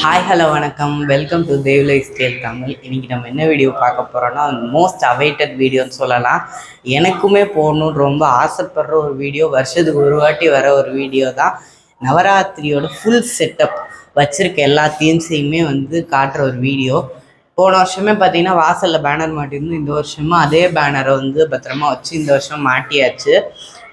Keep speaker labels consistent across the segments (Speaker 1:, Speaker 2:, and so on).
Speaker 1: Hi hello வணக்கம், welcome to தேவ்லை scale Tamil. இன்றைக்கி நம்ம என்ன வீடியோ பார்க்க போகிறோன்னா மோஸ்ட் அவைட்டட் வீடியோன்னு சொல்லலாம். எனக்குமே போகணுன்னு ரொம்ப ஆசைப்படுற ஒரு வீடியோ, வருஷத்துக்கு ஒரு வாட்டி வர ஒரு வீடியோ தான். நவராத்திரியோட ஃபுல் செட்டப் வச்சுருக்க எல்லா தீம்ஸையுமே காட்டுற ஒரு வீடியோ. போன வருஷமே பார்த்தீங்கன்னா வாசலில் பேனர் மாட்டிருந்து, இந்த வருஷமும் அதே பேனரை பத்திரமா வச்சு இந்த வருஷம் மாட்டியாச்சு.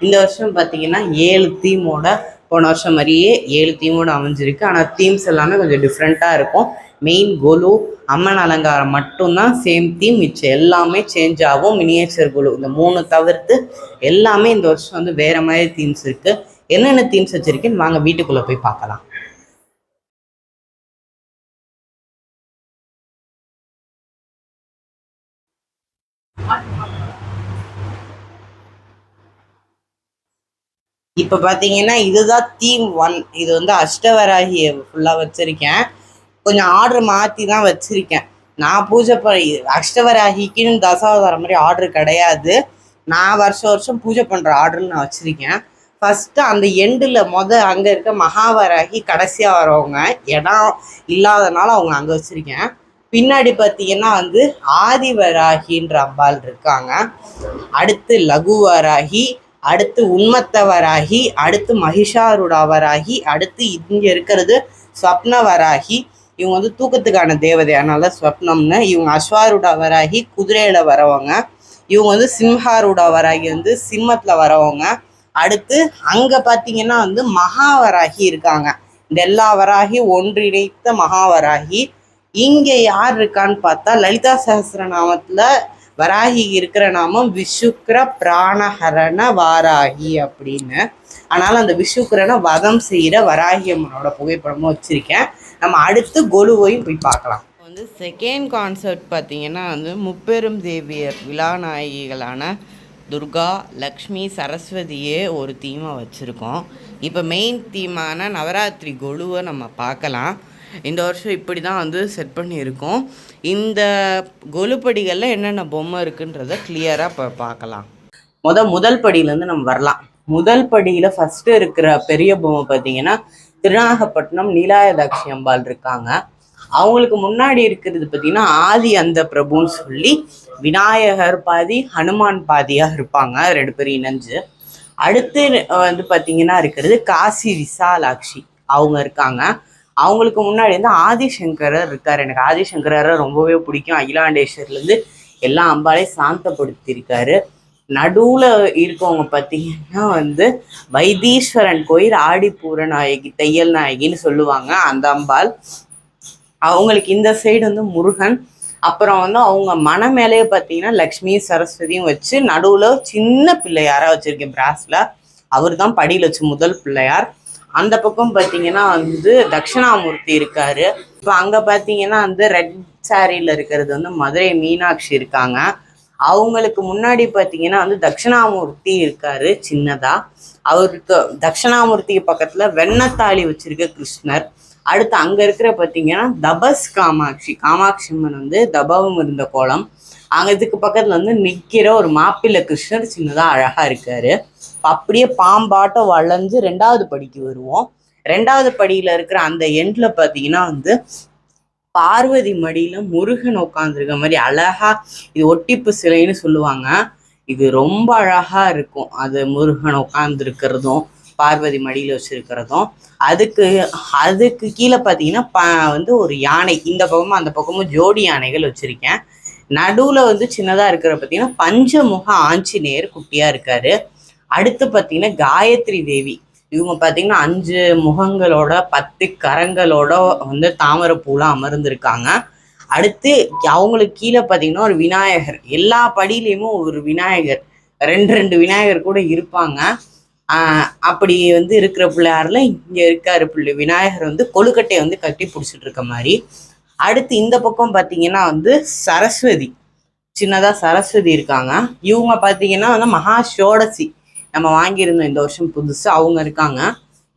Speaker 1: இந்த வருஷம் பார்த்தீங்கன்னா 7 தீமோட, போன வருஷம் மாதிரியே 7 தீமோடு அமைஞ்சிருக்கு. ஆனால் தீம்ஸ் எல்லாமே கொஞ்சம் டிஃப்ரெண்ட்டாக இருக்கும். மெயின் கொலு, அம்மன் அலங்காரம் மட்டும்தான் சேம் தீம், மிச்சம் எல்லாமே சேஞ்ச் ஆகும். மினியேச்சர் கொலு இந்த 3 தவிர்த்து எல்லாமே இந்த வருஷம் வேறு மாதிரி தீம்ஸ் இருக்குது. என்னென்ன தீம்ஸ் வச்சுருக்கேன்னு வாங்க வீட்டுக்குள்ளே போய் பார்க்கலாம். இப்போ பார்த்தீங்கன்னா இதுதான் தீம் 1. இது அஷ்டவராகியை ஃபுல்லாக வச்சுருக்கேன். கொஞ்சம் ஆர்டர் மாற்றி தான் வச்சுருக்கேன். நான் பூஜை அஷ்டவராகிக்குன்னு தசாவதாரம் மாதிரி ஆர்டர் கிடையாது. நான் வருஷம் பூஜை பண்ணுற ஆர்டர்னு நான் வச்சுருக்கேன். ஃபஸ்ட்டு அந்த எண்டில் அங்கே இருக்க மகாவராகி கடைசியாக வரவங்க, இடம் இல்லாதனால அவங்க அங்கே வச்சுருக்கேன். பின்னாடி பார்த்தீங்கன்னா ஆதிவராகின்ற அம்பாள் இருக்காங்க. அடுத்து லகுவராகி, அடுத்து உண்மத்தவராகி, அடுத்து மகிஷாருடாவராகி, அடுத்து இங்கே இருக்கிறது ஸ்வப்னவராகி. இவங்க தூக்கத்துக்கான தேவதை, அதனால ஸ்வப்னம்னு. இவங்க அஸ்வாருடாவராகி குதிரையில் வரவங்க. இவங்க சிம்ஹாருடாவராகி சிம்மத்தில் வரவங்க. அடுத்து அங்கே பார்த்தீங்கன்னா மகாவராகி இருக்காங்க. இந்த எல்லா வராகி ஒன்றிணைத்த மகாவராகி. இங்கே யார் இருக்கான்னு பார்த்தா லலிதா சஹஸ்ரநாமத்தில் வராகி இருக்கிற நாமம் விஷுக்கிர பிராணஹரண வாராகி அப்படின்னு. அதனால் அந்த விஷுக்கிரனை வதம் செய்கிற வராகி அம்மனோட புகைப்படமும் வச்சுருக்கேன். நம்ம அடுத்து கொலுவையும் போய் பார்க்கலாம். செகண்ட் கான்செப்ட் பார்த்திங்கன்னா முப்பெரும் தேவியர் விழாநாயகிகளான துர்கா, லக்ஷ்மி, சரஸ்வதியே ஒரு தீமை வச்சுருக்கோம். இப்போ மெயின் தீமான நவராத்திரி கொலுவை நம்ம பார்க்கலாம். இந்த வருஷம் இப்படி தான் செட் பண்ணியிருக்கோம். இந்த கொலுப்படிகளில் என்னென்ன பொம்மை இருக்குன்றதை கிளியராக இப்போ பார்க்கலாம். முதல் படியிலேருந்து நம்ம வரலாம். முதல் படியில் ஃபஸ்ட்டு இருக்கிற பெரிய பொம்மை பார்த்தீங்கன்னா திருநாகப்பட்டினம் நீலாயதாட்சி அம்பாள் இருக்காங்க. அவங்களுக்கு முன்னாடி இருக்கிறது பார்த்தீங்கன்னா ஆதி அந்த பிரபுன்னு சொல்லி விநாயகர் பாதி ஹனுமான் பாதியாக இருப்பாங்க, 2 பேரும் இணைஞ்சு. அடுத்து பார்த்தீங்கன்னா இருக்கிறது காசி விசாலாட்சி, அவங்க இருக்காங்க. அவங்களுக்கு முன்னாடி ஆதிசங்கரர் இருக்கார். எனக்கு ஆதிசங்கரரை ரொம்பவே பிடிக்கும். அகிலாண்டேஸ்வர்லேருந்து எல்லா அம்பாலையும் சாந்தப்படுத்தியிருக்காரு. நடுவில் இருக்கவங்க பார்த்தீங்கன்னா வைத்தீஸ்வரன் கோயில் ஆடிப்பூர நாயகி, தையல் நாயகின்னு சொல்லுவாங்க அந்த அம்பாள். அவங்களுக்கு இந்த சைடு முருகன். அப்புறம் அவங்க மன மேலேயே பார்த்தீங்கன்னா லக்ஷ்மி சரஸ்வதியும் வச்சு நடுவில் சின்ன பிள்ளையாராக வச்சுருக்கேன் பிராஸில். அவர் தான் படியில் வச்சு முதல் பிள்ளையார். அந்த பக்கம் பார்த்தீங்கன்னா தட்சிணாமூர்த்தி இருக்காரு. இப்போ அங்கே பார்த்தீங்கன்னா ரெட் சாரியில் இருக்கிறது மதுரை மீனாட்சி இருக்காங்க. அவங்களுக்கு முன்னாடி பார்த்தீங்கன்னா தட்சிணாமூர்த்தி இருக்காரு சின்னதா. அவருக்கு தட்சிணாமூர்த்திக்கு பக்கத்தில் வெண்ணத்தாளி வச்சிருக்க கிருஷ்ணர். அடுத்து அங்கே இருக்கிற பார்த்தீங்கன்னா தபஸ் காமாட்சி, காமாட்சி அம்மன் தபம் இருந்த கோலம். அங்கே இதுக்கு பக்கத்தில் நிற்கிற ஒரு மாப்பிள்ளை கிருஷ்ணர் சின்னதாக அழகாக இருக்காரு. அப்படியே பாம்பாட்டம் வளைஞ்சு 2வது படிக்கு வருவோம். 2வது படியில் இருக்கிற அந்த எண்டில் பார்த்தீங்கன்னா பார்வதி மடியில் முருகன் உட்காந்துருக்க மாதிரி அழகா, இது ஒட்டிப்பு சிலைன்னு சொல்லுவாங்க. இது ரொம்ப அழகா இருக்கும். அது முருகன் உட்காந்துருக்கிறதும் பார்வதி மடியில் வச்சிருக்கிறதும். அதுக்கு கீழே பார்த்தீங்கன்னா ஒரு யானை, இந்த பக்கமும் அந்த பக்கமும் ஜோடி யானைகள் வச்சிருக்கேன். நடுவில் சின்னதாக இருக்கிற பார்த்தீங்கன்னா பஞ்சமுக ஆஞ்சநேயர் குட்டியாக இருக்காரு. அடுத்து பார்த்தீங்கன்னா காயத்ரி தேவி. இவங்க பார்த்தீங்கன்னா 5 முகங்களோட 10 கரங்களோட தாமரை பூலாம் அமர்ந்திருக்காங்க. அடுத்து அவங்களுக்கு கீழே பார்த்தீங்கன்னா ஒரு விநாயகர். எல்லா படியிலையுமே ஒரு விநாயகர், 2 விநாயகர் கூட இருப்பாங்க. அப்படி இருக்கிற பிள்ளையாரில் இங்கே இருக்காரு விநாயகர் கொழுக்கட்டையை கட்டி பிடிச்சிட்டு இருக்க மாதிரி. அடுத்து இந்த பக்கம் பார்த்தீங்கன்னா சரஸ்வதி, சின்னதாக சரஸ்வதி இருக்காங்க. இவங்க பார்த்தீங்கன்னா மகா ஷோடசி நம்ம வாங்கியிருந்தோம் இந்த வருஷம் புதுசு, அவங்க இருக்காங்க.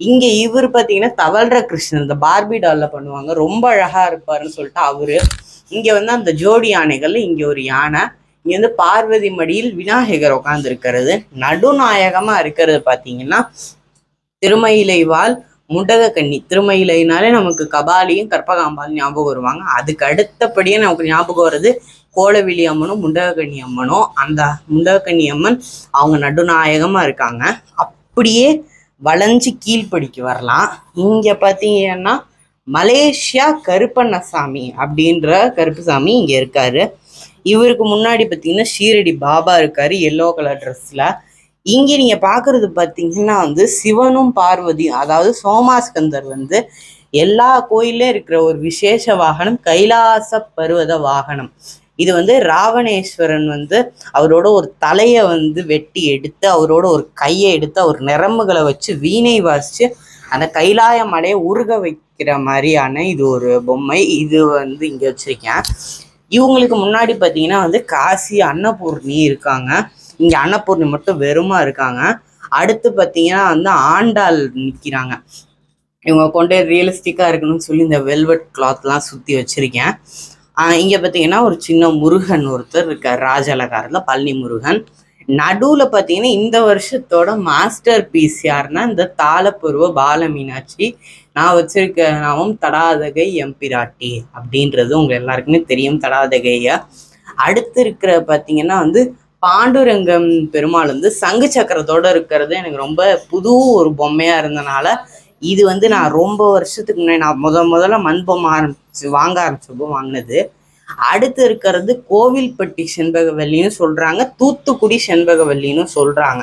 Speaker 1: இங்கே இவர் பார்த்தீங்கன்னா தவழ்ற கிருஷ்ணன், இந்த பார்பி டாலில் பண்ணுவாங்க, ரொம்ப அழகாக இருப்பாருன்னு சொல்லிட்டு அவரு. இங்கே அந்த ஜோடி யானைகள், இங்கே ஒரு யானை, இங்கே பார்வதி மடியில் விநாயகர் உட்கார்ந்து இருக்கிறது. நடுநாயகமாக இருக்கிறது பார்த்தீங்கன்னா திருமயிலைவாள் முண்டகக்கன்னி திருமயிலைனாலே நமக்கு கபாலியும் கற்பகாம்பாலும் ஞாபகம் வருவாங்க. அதுக்கு அடுத்தபடியே நமக்கு ஞாபகம் வருது கோலவிழி அம்மனும் முண்டகக்கன்னி அம்மனும். அந்த முண்டகக்கன்னி அம்மன் அவங்க நடுநாயகமா இருக்காங்க. அப்படியே வளைஞ்சு கீழ்ப்படிக்கு வரலாம். இங்க பாத்தீங்கன்னா மலேசியா கருப்பண்ணசாமி அப்படின்ற கருப்புசாமி இங்க இருக்காரு. இவருக்கு முன்னாடி பார்த்தீங்கன்னா ஷீரடி பாபா இருக்காரு எல்லோ கலர் ட்ரெஸ்ல. இங்க நீங்க பாக்குறது பாத்தீங்கன்னா சிவனும் பார்வதியும், அதாவது சோமாஸ்கந்தர் எல்லா கோயிலே இருக்கிற ஒரு விசேஷ வாகனம் கைலாச பருவத வாகனம். இது ராவணேஸ்வரன் அவரோட ஒரு தலையை வெட்டி எடுத்து, அவரோட ஒரு கையை எடுத்து, அவர் நரம்புகளை வச்சு வீணை வாசிச்சு அந்த கைலாய மலையை உருக வைக்கிற மாதிரியான இது ஒரு பொம்மை. இது இங்க வச்சிருக்கேன். இவங்களுக்கு முன்னாடி பார்த்தீங்கன்னா காசி அன்னபூர்ணி இருக்காங்க. இங்க அன்னபூர்ணி மட்டும் வெறுமா இருக்காங்க. அடுத்து பார்த்தீங்கன்னா ஆண்டாள் நிற்கிறாங்க. இவங்க கொண்டே ரியலிஸ்டிக்கா இருக்கணும்னு சொல்லி இந்த வெல்வெட் கிளாத்லாம் சுற்றி வச்சிருக்கேன். இங்க பார்த்தீங்கன்னா ஒரு சின்ன முருகன் ஒருத்தர் இருக்கார் ராஜலகாரத்துல, பழனி முருகன். நடுவில் பார்த்தீங்கன்னா இந்த வருஷத்தோட மாஸ்டர் பீஸ் யாருன்னா இந்த தாளப்பருவ பால மீனாட்சி. நான் வச்சிருக்க நாமம் தடாதகை எம்பிராட்டி அப்படின்றது உங்க எல்லாருக்குமே தெரியும், தடாதகையா. அடுத்து இருக்கிற பார்த்தீங்கன்னா பாண்டுரங்கம் பெருமாள் சங்கு சக்கரத்தோட இருக்கிறது எனக்கு ரொம்ப புது ஒரு பொம்மையா இருந்தனால இது நான் ரொம்ப வருஷத்துக்கு முன்னாடி நான் முதல்ல மண்பொம்மை வாங்க ஆரம்பிச்சப்போ வாங்கினது. அடுத்து இருக்கிறது கோவில்பட்டி செண்பகவல்லின்னு சொல்றாங்க, தூத்துக்குடி செண்பகவல்லின்னு சொல்றாங்க.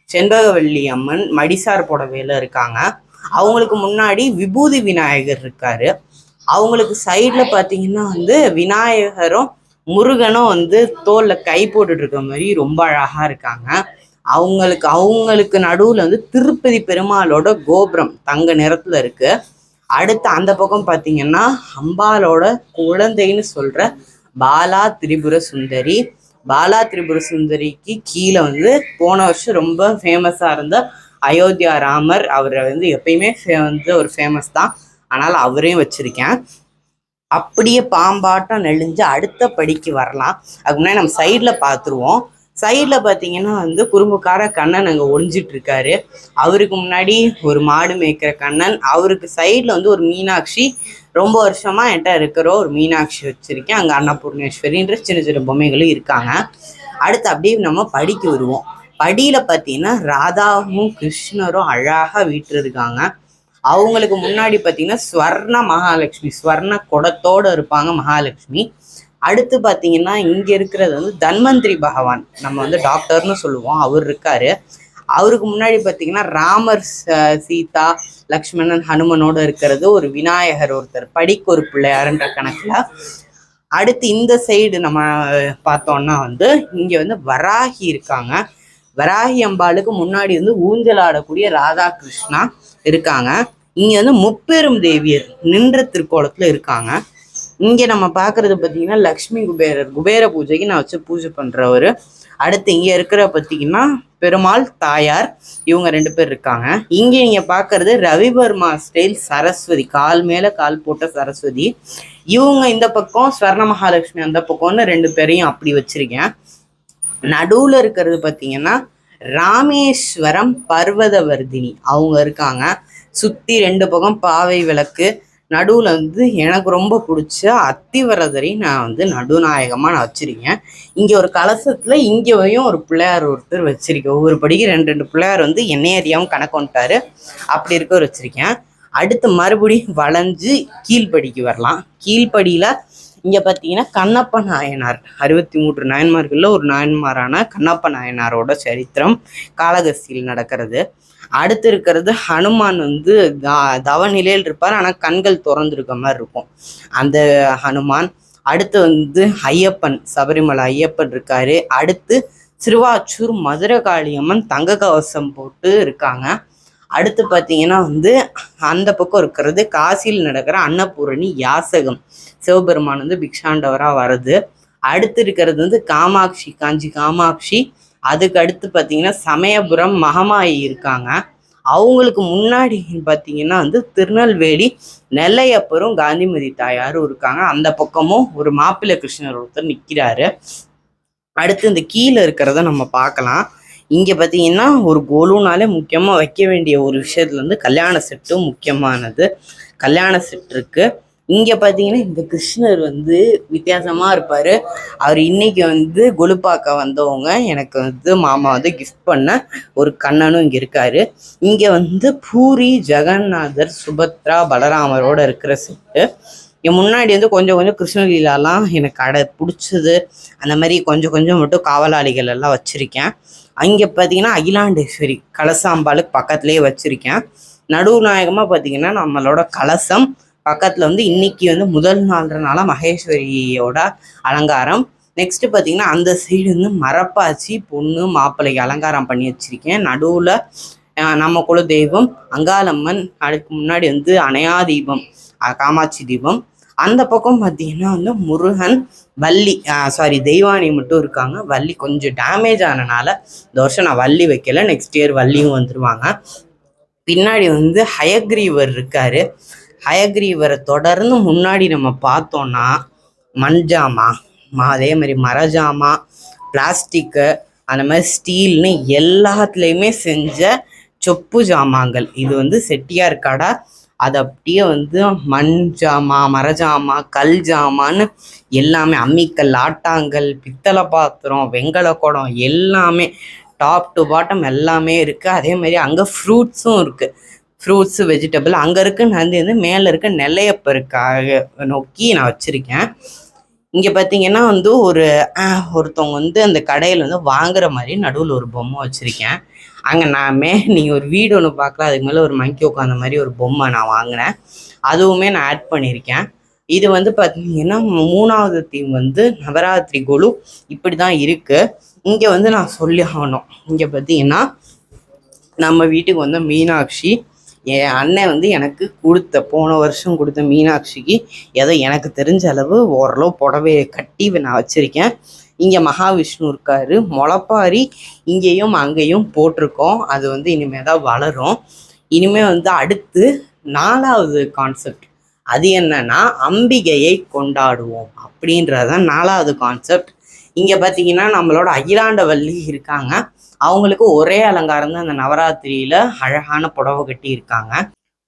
Speaker 1: செண்பகவல்லி அம்மன் மடிசார் புடவையில இருக்காங்க. அவங்களுக்கு முன்னாடி விபூதி விநாயகர் இருக்காரு. அவங்களுக்கு சைட்ல பாத்தீங்கன்னா விநாயகரும் முருகனும் தோல்ல கை போட்டுட்டு இருக்க மாதிரி ரொம்ப அழகா இருக்காங்க. அவங்களுக்கு நடுவுல திருப்பதி பெருமாளோட கோபுரம் தங்க நிறத்துல இருக்கு. அடுத்து அந்த பக்கம் பார்த்தீங்கன்னா அம்பாலோட குழந்தைன்னு சொல்ற பாலா திரிபுர சுந்தரி. பாலா திரிபுர சுந்தரிக்கு கீழே போன வருஷம் ரொம்ப ஃபேமஸா இருந்த அயோத்தியா ராமர். அவரை எப்பயுமே ஒரு ஃபேமஸ் தான், ஆனால் அவரையும் வச்சிருக்கேன். அப்படியே பாம்பாட்டம் நெளிஞ்சு அடுத்த படிக்கு வரலாம். அதுக்கு முன்னாடி நம்ம சைட்ல பார்த்துருவோம். சைடில் பார்த்தீங்கன்னா குறும்புக்கார கண்ணன் அங்கே ஒளிஞ்சிட்டு இருக்காரு. அவருக்கு முன்னாடி ஒரு மாடு மேய்க்கிற கண்ணன், அவருக்கு சைடில் ஒரு மீனாட்சி. ரொம்ப வருஷமா என்கிட்ட இருக்கிற ஒரு மீனாட்சி வச்சிருக்கேன். அங்கே அன்னபூர்ணேஸ்வரின்ற சின்ன சின்ன பொம்மைகளும் இருக்காங்க. அடுத்து அப்படியே நம்ம படிக்கு வருவோம். படியில் பார்த்தீங்கன்னா ராதாவும் கிருஷ்ணரும் அழகாக வீட்டு இருக்காங்க. அவங்களுக்கு முன்னாடி பார்த்தீங்கன்னா ஸ்வர்ண மகாலட்சுமி, ஸ்வர்ண குடத்தோடு இருப்பாங்க மகாலட்சுமி. அடுத்து பார்த்தீங்கன்னா இங்கே இருக்கிறது தன்வந்திரி பகவான், நம்ம டாக்டர்னு சொல்லுவோம், அவர் இருக்காரு. அவருக்கு முன்னாடி பார்த்தீங்கன்னா ராமர், சீதா, லக்ஷ்மணன், ஹனுமனோடு இருக்கிறது ஒரு விநாயகர் ஒருத்தர், படிக்கு ஒரு பிள்ளையாருன்ற கணக்கில். அடுத்து இந்த சைடு நம்ம பார்த்தோம்னா இங்கே வராகி இருக்காங்க. வராகி அம்பாளுக்கு முன்னாடி ஊஞ்சல் ஆடக்கூடிய ராதா கிருஷ்ணா இருக்காங்க. இங்கே முப்பெரும் தேவியர் நின்ற திருக்கோலத்தில் இருக்காங்க. இங்கே நம்ம பார்க்குறது பார்த்தீங்கன்னா லக்ஷ்மி குபேரர், குபேர பூஜைக்கு நான் வச்சு பூஜை பண்ணுறவர். அடுத்து இங்கே இருக்கிற பார்த்தீங்கன்னா பெருமாள் தாயார், இவங்க 2 பேர் இருக்காங்க. இங்கே நீங்கள் பார்க்குறது ரவிவர்மா ஸ்டைல் சரஸ்வதி, கால் மேலே கால் போட்ட சரஸ்வதி. இவங்க இந்த பக்கம், ஸ்வர்ண மகாலட்சுமி அந்த பக்கம்னு 2 பேரையும் அப்படி வச்சிருக்கேன். நடுவில் இருக்கிறது பார்த்தீங்கன்னா ராமேஸ்வரம் பர்வதவர்தினி, அவங்க இருக்காங்க. சுற்றி 2 பக்கம் பாவை விளக்கு. நடுவில் எனக்கு ரொம்ப பிடிச்ச அத்திவரதரை நான் நடுநாயகமாக நான் வச்சுருக்கேன். இங்கே ஒரு கலசத்தில் இங்கேயும் ஒரு பிள்ளையார் ஒருத்தர் வச்சுருக்கேன். ஒவ்வொரு படிக்கு 2 பிள்ளையார் என்னைய அறியாமல் கணக்கு வந்துட்டாரு, அப்படி இருக்க வச்சுருக்கேன். அடுத்து மறுபடியும் வளைஞ்சு கீழ்படிக்கு வரலாம். கீழ்படியில் இங்கே பார்த்தீங்கன்னா கண்ணப்ப நாயனார், 63 நாயன்மார்களில் ஒரு நாயன்மாரான கண்ணப்ப நாயனாரோட சரித்திரம் காளகஸ்தியில் நடக்கிறது. அடுத்து இருக்கிறது ஹனுமான் தவநிலையில் இருப்பார், ஆனால் கண்கள் திறந்துருக்க மாதிரி இருக்கும் அந்த ஹனுமான். அடுத்து ஐயப்பன், சபரிமலை ஐயப்பன் இருக்காரு. அடுத்து திருவாச்சூர் மதுரகாளியம்மன் தங்க கவசம் போட்டு இருக்காங்க. அடுத்து பார்த்தீங்கன்னா அந்த பக்கம் இருக்கிறது காசியில் நடக்கிற அன்னபூரணி யாசகம், சிவபெருமான் பிக்ஷாண்டவராக வருது. அடுத்து இருக்கிறது காமாட்சி, காஞ்சி காமாட்சி. அதுக்கு அடுத்து பார்த்தீங்கன்னா சமயபுரம் மகமாயி இருக்காங்க. அவங்களுக்கு முன்னாடி பார்த்தீங்கன்னா திருநெல்வேலி நெல்லையப்பரும் காந்திமதி தாயாரும் இருக்காங்க. அந்த பக்கமும் ஒரு மாப்பிள்ளை கிருஷ்ணர் ஒருத்தர் நிற்கிறாரு. அடுத்து இந்த கீழே இருக்கிறத நம்ம பார்க்கலாம். இங்கே பார்த்தீங்கன்னா ஒரு கோலுனாலே முக்கியமாக வைக்க வேண்டிய ஒரு விஷயத்துல வந்து கல்யாண செட்டும் முக்கியமானது. கல்யாண செட் இருக்குது. இங்கே பார்த்தீங்கன்னா இந்த கிருஷ்ணர் வந்து வித்தியாசமாக இருப்பார். அவர் இன்னைக்கு வந்து கொலு பார்க்க வந்தவங்க எனக்கு வந்து மாமா வந்து கிஃப்ட் பண்ண ஒரு கண்ணனும் இங்கே இருக்காரு. இங்கே வந்து பூரி, ஜெகநாதர், சுபத்ரா, பலராமரோட இருக்கிற செட்டு. என் முன்னாடி வந்து கொஞ்சம் கொஞ்சம் கிருஷ்ணலீலாலாம் எனக்கு பிடிச்சது. அந்த மாதிரி கொஞ்சம் கொஞ்சம் மட்டும் காவலாளிகள் எல்லாம் வச்சுருக்கேன். அங்கே பார்த்தீங்கன்னா அகிலாண்டேஸ்வரி கலசாம்பாளுக்கு பக்கத்துலேயே வச்சுருக்கேன். நடுநாயகமாக பார்த்தீங்கன்னா நம்மளோட கலசம் பக்கத்தில் வந்து இன்னைக்கு வந்து முதல் நாள்ன்றனால மகேஸ்வரியோட அலங்காரம். நெக்ஸ்ட்டு பார்த்தீங்கன்னா அந்த சைடு வந்து மரப்பாச்சி பொண்ணு மாப்பிள்ளைக்கு அலங்காரம் பண்ணி வச்சுருக்கேன். நடுவில் நம்ம குல தெய்வம் அங்காளம்மன், அதுக்கு முன்னாடி வந்து அணையா தீபம், காமாட்சி தீபம். அந்த பக்கம் பார்த்தீங்கன்னா வந்து முருகன், வள்ளி தெய்வானி மட்டும் இருக்காங்க. வள்ளி கொஞ்சம் டேமேஜ் ஆனனால இந்த வருஷம் நான் வள்ளி வைக்கல. நெக்ஸ்ட் இயர் வள்ளியும் வந்துருவாங்க. பின்னாடி வந்து ஹயக்ரீவர் இருக்காரு. ஹயக்ரீவரை தொடர்ந்து முன்னாடி நம்ம பார்த்தோன்னா மண்ஜாமா, அதே மாதிரி மரஜாமா, பிளாஸ்டிக்கு, அந்த மாதிரி ஸ்டீல்னு எல்லாத்துலேயுமே செஞ்ச சொப்பு ஜாமான்கள். இது வந்து செட்டியார் கடை. அது அப்படியே வந்து மண் ஜாமா, மரஜாமா, கல் ஜாமான்னு எல்லாமே, அம்மிக்கல், ஆட்டாங்கல், பித்தளை பாத்திரம், வெங்கல குடம் எல்லாமே டாப் டு பாட்டம் எல்லாமே இருக்குது. அதே மாதிரி அங்கே ஃப்ரூட்ஸும் இருக்குது. ஃப்ரூட்ஸு, வெஜிடபிள் அங்கே இருக்குன்னு வந்து மேலே இருக்க நெல்லையப்பருக்காக நோக்கி நான் வச்சுருக்கேன். இங்கே பார்த்தீங்கன்னா வந்து ஒருத்தவங்க வந்து அந்த கடையில் வந்து வாங்குற மாதிரி நடுவில் ஒரு பொம்மை வச்சுருக்கேன். அங்கே நீங்கள் ஒரு வீடு ஒன்று பார்க்கலாம். அதுக்கு மேலே ஒரு மங்கி உட்காந்த மாதிரி ஒரு பொம்மை நான் வாங்கினேன். அதுவுமே நான் ஆட் பண்ணியிருக்கேன். இது வந்து பார்த்தீங்கன்னா 3வது தீம் வந்து நவராத்திரி கொலு இப்படி தான் இருக்குது. இங்கே வந்து நான் சொல்லி ஆகணும். இங்கே பார்த்தீங்கன்னா நம்ம வீட்டுக்கு வந்து மீனாட்சி, என் அண்ணன் வந்து எனக்கு போன வருஷம் கொடுத்த மீனாட்சிக்கு ஏதோ எனக்கு தெரிஞ்ச அளவு ஓரளவு புடவையை கட்டி நான் வச்சுருக்கேன். இங்கே மகாவிஷ்ணு இருக்காரு. முளைப்பாரி இங்கேயும் அங்கேயும் போட்டிருக்கோம். அது வந்து இனிமேல் தான் வளரும். இனிமேல் வந்து அடுத்து 4வது கான்செப்ட். அது என்னன்னா அம்பிகையை கொண்டாடுவோம் அப்படின்றதான் 4வது கான்செப்ட். இங்கே பார்த்தீங்கன்னா நம்மளோட அகிலாண்டவல்லி இருக்காங்க. அவங்களுக்கு ஒரே அலங்காரம் தான் அந்த நவராத்திரியில் அழகான புடவை கட்டி இருக்காங்க.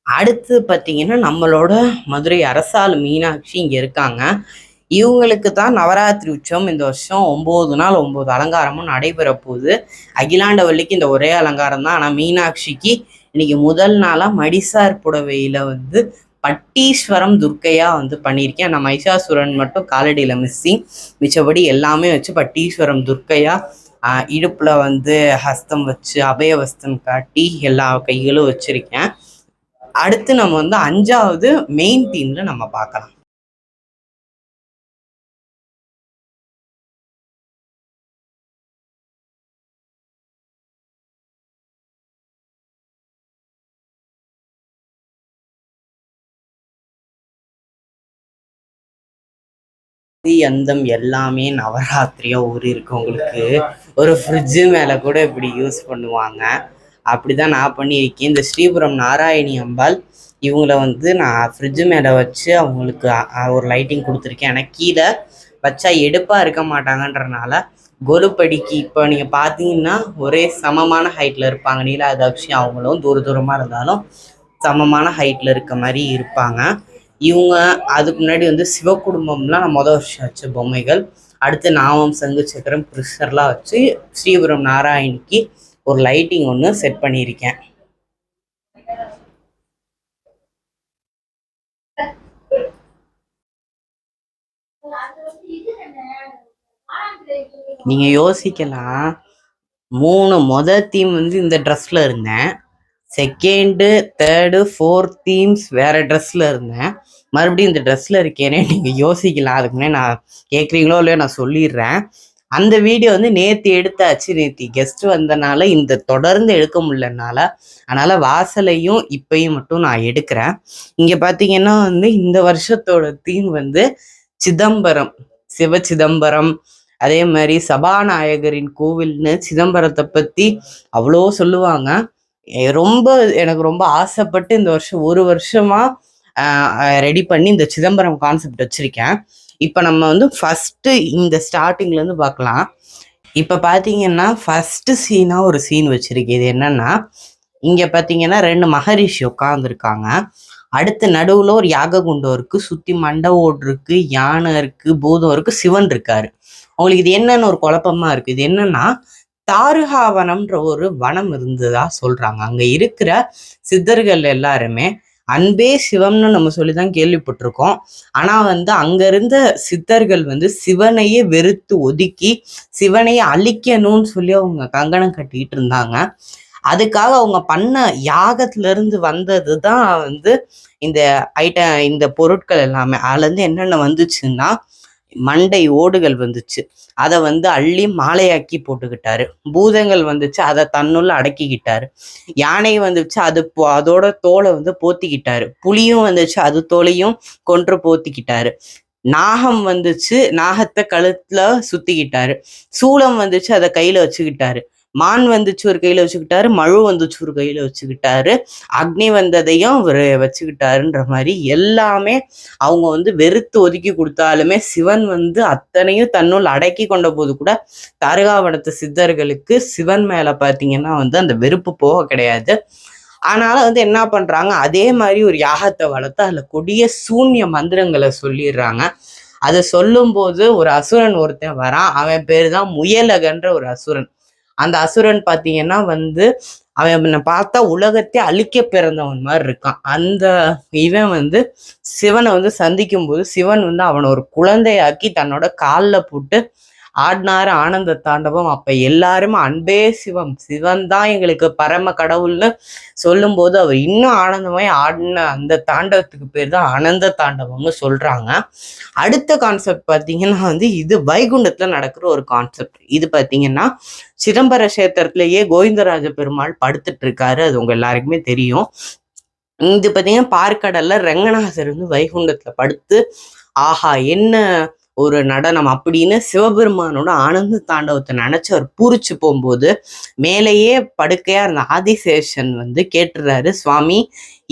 Speaker 1: அடுத்து பார்த்தீங்கன்னா நம்மளோட மதுரை அரசாள் மீனாட்சி இங்கே இருக்காங்க. இவங்களுக்கு தான் நவராத்திரி உற்சவம் இந்த வருஷம் 9 நாள் 9 அலங்காரமும் நடைபெற போகுது. அகிலாண்டவல்லிக்கு இந்த ஒரே அலங்காரம் தான். ஆனால் மீனாட்சிக்கு இன்னைக்கு முதல் நாளாக மடிசார் புடவையில் வந்து பட்டீஸ்வரம் துர்க்கையா வந்து பண்ணியிருக்கேன். நான் மைஷாசுரன் மட்டும் காலடியில் மிஸ்ஸிங். மிச்சபடி எல்லாமே வச்சு பட்டீஸ்வரம் துர்க்கையா இடுப்பில் வந்து ஹஸ்தம் வச்சு அபயவஸ்தம் காட்டி எல்லா கைகளும் வச்சுருக்கேன். அடுத்து நம்ம வந்து 5வது மெயின் தீமில் நம்ம பார்க்கலாம். அந்தம் எல்லாமே நவராத்திரியாக ஊறி இருக்கவங்களுக்கு ஒரு ஃப்ரிட்ஜு மேலே கூட இப்படி யூஸ் பண்ணுவாங்க. அப்படி தான் நான் பண்ணியிருக்கேன். இந்த ஸ்ரீபுரம் நாராயணி அம்பாள் இவங்கள வந்து நான் ஃப்ரிட்ஜு மேலே வச்சு அவங்களுக்கு ஒரு லைட்டிங் கொடுத்துருக்கேன். ஆனால் கீழே வச்சா எடுப்பாக இருக்க மாட்டாங்கன்றனால கொலுப்படிக்கு இப்போ நீங்கள் பார்த்தீங்கன்னா ஒரே சமமான ஹைட்டில் இருப்பாங்க. நீலாதாட்சி அவங்களும் தூரமாக இருந்தாலும் சமமான ஹைட்டில் இருக்க மாதிரி இருப்பாங்க. இவங்க அதுக்கு முன்னாடி வந்து சிவகுடும்பம்லாம் நான் வருஷம் வச்ச பொம்மைகள். அடுத்து நாமம், சங்கு சக்கரம், கிருஷ்ணர்லாம் வச்சு ஸ்ரீபுரம் நாராயணிக்கு ஒரு லைட்டிங் ஒன்று செட் பண்ணியிருக்கேன். நீங்கள் யோசிக்கலாம், 3 தீம் வந்து இந்த ட்ரெஸ்ஸில் இருந்தேன். செகண்டு, தேர்டு, 4th தீம்ஸ் வேறு ட்ரெஸ்ஸில் இருந்தேன். மறுபடியும் இந்த ட்ரெஸ்ஸில் இருக்கேனே நீங்கள் யோசிக்கலாம். அதுக்கு முன்னே நான் கேட்குறீங்களோ இல்லையோ நான் சொல்லிடுறேன். அந்த வீடியோ வந்து நேற்று எடுத்தாச்சு. நேற்று கெஸ்ட்டு வந்தனால இந்த தொடர்ந்து எடுக்க முடியலனால, அதனால் வாசலையும் இப்பையும் மட்டும் நான் எடுக்கிறேன். இங்கே பார்த்தீங்கன்னா வந்து இந்த வருஷத்தோட தீம் வந்து சிதம்பரம், சிவ சிதம்பரம். அதே மாதிரி சபாநாயகரின் கோவில்னு சிதம்பரத்தை பற்றி அவ்வளோ சொல்லுவாங்க. எனக்கு ரொம்ப ஆசைப்பட்டு இந்த வருஷம் 1 வருஷமாக ரெடி பண்ணி இந்த சிதம்பரம் கான்செப்ட் வச்சுருக்கேன். இப்போ நம்ம வந்து ஃபஸ்ட்டு இந்த ஸ்டார்டிங்லேருந்து பார்க்கலாம். இப்ப பாத்தீங்கன்னா ஃபர்ஸ்ட் சீனா ஒரு சீன் வச்சிருக்கு. இது என்னன்னா, இங்க பாத்தீங்கன்னா 2 மகரிஷி உட்கார்ந்துருக்காங்க. அடுத்து நடுவுல ஒரு யாக குண்டம் இருக்கு. சுத்தி மண்டை ஓடு இருக்கு, யானை இருக்கு, பூதம் இருக்கு, சிவன் இருக்காரு. அவங்களுக்கு இது என்னன்னு ஒரு குழப்பமா இருக்கு. இது என்னன்னா, தாருகாவனம்ன்ற ஒரு வனம் இருந்ததா சொல்றாங்க. அங்க இருக்கிற சித்தர்கள் எல்லாருமே அன்பே சிவம்னு நம்ம சொல்லிதான் கேள்விப்பட்டிருக்கோம். ஆனா அங்க இருந்த சித்தர்கள் சிவனையே வெறுத்து ஒதுக்கி சிவனையே அழிக்கணும்னு சொல்லி அவங்க கங்கணம் கட்டிட்டு இருந்தாங்க. அதுக்காக அவங்க பண்ண யாகத்துல இருந்து வந்ததுதான் இந்த இந்த பொருட்கள் எல்லாமே. அதுல இருந்து என்னென்ன வந்துச்சுன்னா, மண்டை ஓடுகள் வந்துச்சு. அதை அள்ளி மாலையாக்கி போட்டுக்கிட்டாரு. பூதங்கள் வந்துச்சு, அதை தன்னுள்ள அடக்கிக்கிட்டாரு. யானை வந்துச்சு, அதோட தோலை போத்திக்கிட்டாரு. புலியும் வந்துச்சு, அது தோலையும் கொன்று போத்திக்கிட்டாரு. நாகம் வந்துச்சு, நாகத்தை கழுத்துல சுத்திக்கிட்டாரு. சூளம் வந்துச்சு, அதை கையில வச்சுக்கிட்டாரு. மான் வந்துச்சு, ஒரு கையில வச்சுக்கிட்டாரு. மழு வந்துச்சு, ஒரு கையில வச்சுக்கிட்டாரு. அக்னி வந்ததையும் அவர் வச்சுக்கிட்டாருன்ற மாதிரி எல்லாமே அவங்க வெறுத்து ஒதுக்கி கொடுத்தாலுமே சிவன் அத்தனையும் தன்னுள் அடக்கி கொண்ட போது கூட தாரகாவனத்து சித்தர்களுக்கு சிவன் மேல பாத்தீங்கன்னா அந்த வெறுப்பு போக கிடையாது. ஆனாலும் என்ன பண்றாங்க, அதே மாதிரி ஒரு யாகத்தை வளர்த்து அதுல கொடிய சூன்ய மந்திரங்களை சொல்லிடுறாங்க. அதை சொல்லும் போது ஒரு அசுரன் ஒருத்தன் வரான். அவன் பேரு தான் முயலகன்ற ஒரு அசுரன். அந்த அசுரன் பாத்தீங்கன்னா அவன் பார்த்தா உலகத்தை அழிக்க பிறந்தவன் மாதிரி இருக்கான். அந்த இவன் சிவனை சந்திக்கும் போது சிவன் அவனை ஒரு குழந்தையாக்கி தன்னோட காலில் போட்டு ஆடினாரு ஆனந்த தாண்டவம். அப்ப எல்லாருமே அன்பே சிவம், சிவன் தான் எங்களுக்கு பரம கடவுள்னு சொல்லும் போது அவர் இன்னும் ஆனந்தமாய் ஆடின அந்த தாண்டவத்துக்கு பேர் தான் ஆனந்த தாண்டவம்னு சொல்றாங்க. அடுத்த கான்செப்ட் பார்த்தீங்கன்னா இது வைகுண்டத்துல நடக்கிற ஒரு கான்செப்ட். இது பார்த்தீங்கன்னா சிதம்பர கஷேத்திரத்திலேயே கோவிந்தராஜ பெருமாள் படுத்துட்டு இருக்காரு. அது உங்க எல்லாருக்குமே தெரியும். இது பார்த்தீங்கன்னா பார்க்கடல்ல ரங்கநாதர் வைகுண்டத்துல படுத்து ஆஹா என்ன ஒரு நடனம் அப்படின்னு சிவபெருமானோட ஆனந்த தாண்டவத்தை நினைச்சு அவர் பூரிச்சு போகும்போது மேலேயே படுக்கையா இருந்த ஆதிசேஷன் கேட்டுறாரு, சுவாமி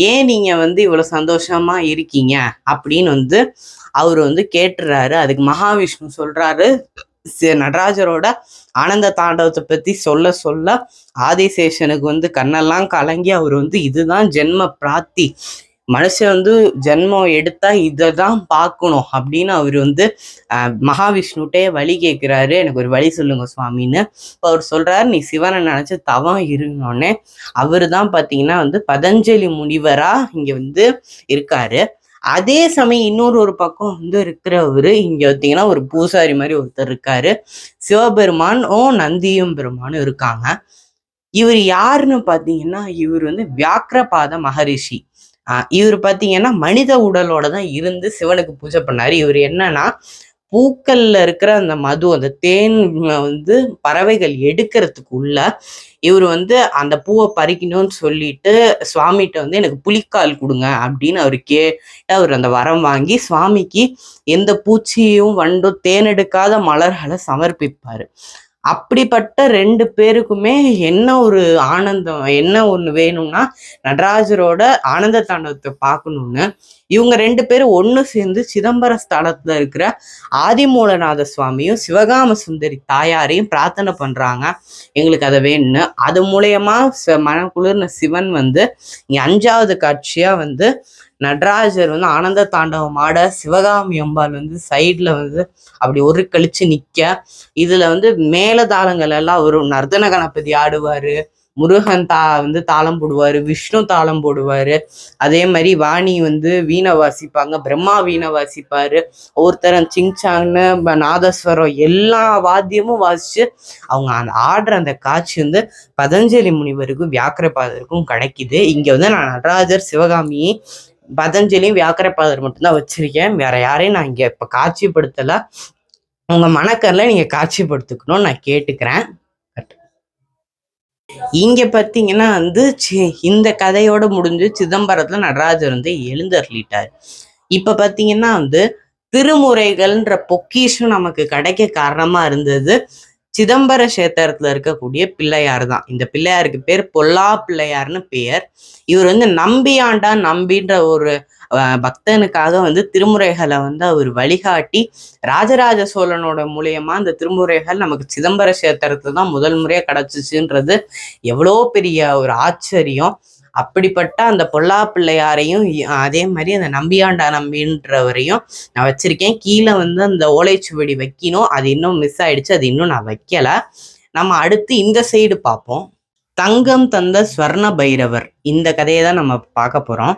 Speaker 1: ஏன் நீங்க இவ்வளவு சந்தோஷமா இருக்கீங்க அப்படின்னு அவர் கேட்டுறாரு. அதுக்கு மகாவிஷ்ணு சொல்றாரு, நடராஜரோட ஆனந்த தாண்டவத்தை பத்தி சொல்ல சொல்ல ஆதிசேஷனுக்கு கண்ணெல்லாம் கலங்கி அவர் இதுதான் ஜென்ம பிராப்தி, மனுஷன் ஜென்மம் எடுத்தா இதை தான் பார்க்கணும் அப்படின்னு அவர் மகாவிஷ்ணுட்டே வழி கேட்கிறாரு. எனக்கு ஒரு வழி சொல்லுங்க சுவாமின்னு. இப்போ அவர் சொல்றாரு, நீ சிவனை நினைச்சு தவம் இருந்தோடனே அவரு தான் பார்த்தீங்கன்னா பதஞ்சலி முனிவரா இங்க இருக்காரு. அதே சமயம் இன்னொரு ஒரு பக்கம் இருக்கிறவரு இங்க பார்த்தீங்கன்னா ஒரு பூசாரி மாதிரி ஒருத்தர் இருக்காரு. சிவபெருமான் நந்தியும் பெருமானும் இருக்காங்க. இவர் யாருன்னு பார்த்தீங்கன்னா இவர் வியாக்கிரபாத மகரிஷி. இவர் பார்த்தீங்கன்னா மனித உடலோட தான் இருந்து சிவனுக்கு பூஜை பண்ணாரு. இவர் என்னன்னா பூக்கள்ல இருக்கிற அந்த மது, அந்த தேன் பறவைகள் எடுக்கிறதுக்குள்ள இவர் அந்த பூவை பறிக்கணும்னு சொல்லிட்டு சுவாமிகிட்ட எனக்கு புலிக்கால் கொடுங்க அப்படின்னு அவர் கேட்டு அவர் அந்த வரம் வாங்கி சுவாமிக்கு எந்த பூச்சியும் வண்டும் தேனெடுக்காத மலர்களை சமர்ப்பிப்பாரு. அப்படிப்பட்ட 2 பேருக்குமே என்ன ஒரு ஆனந்தம், என்ன ஒண்ணு வேணும்னா நடராஜரோட ஆனந்த தாண்டவத்தை பார்க்கணும்னு இவங்க 2 பேரும் ஒண்ணு சேர்ந்து சிதம்பர ஸ்தலத்துல இருக்கிற ஆதிமூலநாத சுவாமியும் சிவகாம சுந்தரி தாயாரையும் பிரார்த்தனை பண்றாங்க, எங்களுக்கு அதை வேணும்னு. அது மூலயமா மனக்குளிர்ன சிவன் இங்க 5வது காட்சியா நடராஜர் ஆனந்த தாண்டவம் ஆட சிவகாமி அம்பாள் சைட்ல அப்படி ஒரு கழிச்சு நிக்க, இதுல மேலதாளங்கள் எல்லாம் வரும். நர்தன கணபதி ஆடுவாரு, முருகன் தாளம் போடுவாரு, விஷ்ணு தாளம் போடுவாரு, அதே மாதிரி வாணி வீணை வாசிப்பாங்க, பிரம்மா வீணை வாசிப்பாரு, ஒருத்தரன் சிங்சாங்னு நாதஸ்வரம் எல்லா வாத்தியமும் வாசிச்சு அவங்க ஆடுற அந்த காட்சி பதஞ்சலி முனிவருக்கும் வியாக்கிரபாதருக்கும் கிடைக்குது. இங்க நான் நடராஜர் சிவகாமியை பதஞ்சலியும் வியாக்கிரபாதர் மட்டும்தான் வச்சிருக்கேன். வேற யாரையும் நான் இங்க இப்ப காட்சிப்படுத்தல. உங்க மனக்கரில் நீங்க காட்சிப்படுத்திக்கணும்னு நான் கேட்டுக்கிறேன். இங்க பாத்தீங்கன்னா இந்த கதையோட முடிஞ்சு சிதம்பரத்துல நடராஜர் எழுந்தருளிட்டார். இப்ப பாத்தீங்கன்னா திருமுறைகள்ன்ற பொக்கிஷம் நமக்கு கிடைக்க காரணமா இருந்தது சிதம்பர கஷேத்திரத்துல இருக்கக்கூடிய பிள்ளையார் தான். இந்த பிள்ளையாருக்கு பேர் பொல்லா பிள்ளையார்னு பெயர். இவர் வந்து நம்பியாண்டான் நம்பின்ற ஒரு பக்தனுக்காக வந்து திருமுறைகளை வந்து அவர் வழிகாட்டி ராஜராஜ சோழனோட மூலியமா அந்த திருமுறைகள் நமக்கு சிதம்பர கஷேத்திரத்துல தான் முதல் முறையா கிடைச்சிச்சுன்றது எவ்வளோ பெரிய ஒரு ஆச்சரியம். அப்படிப்பட்ட அந்த பொல்லா பிள்ளையாரையும் அதே மாதிரி அந்த நம்பியாண்டா நம்பின்றவரையும் நான் வச்சிருக்கேன். கீழே வந்து அந்த ஓலைச்சுவடி வைக்கணும், அது இன்னும் மிஸ் ஆயிடுச்சு, அது இன்னும் நான் வைக்கல. நம்ம அடுத்து இந்த சைடு பார்ப்போம். தங்கம் தந்த ஸ்வர்ண பைரவர், இந்த கதையை தான் நம்ம பார்க்க போறோம்.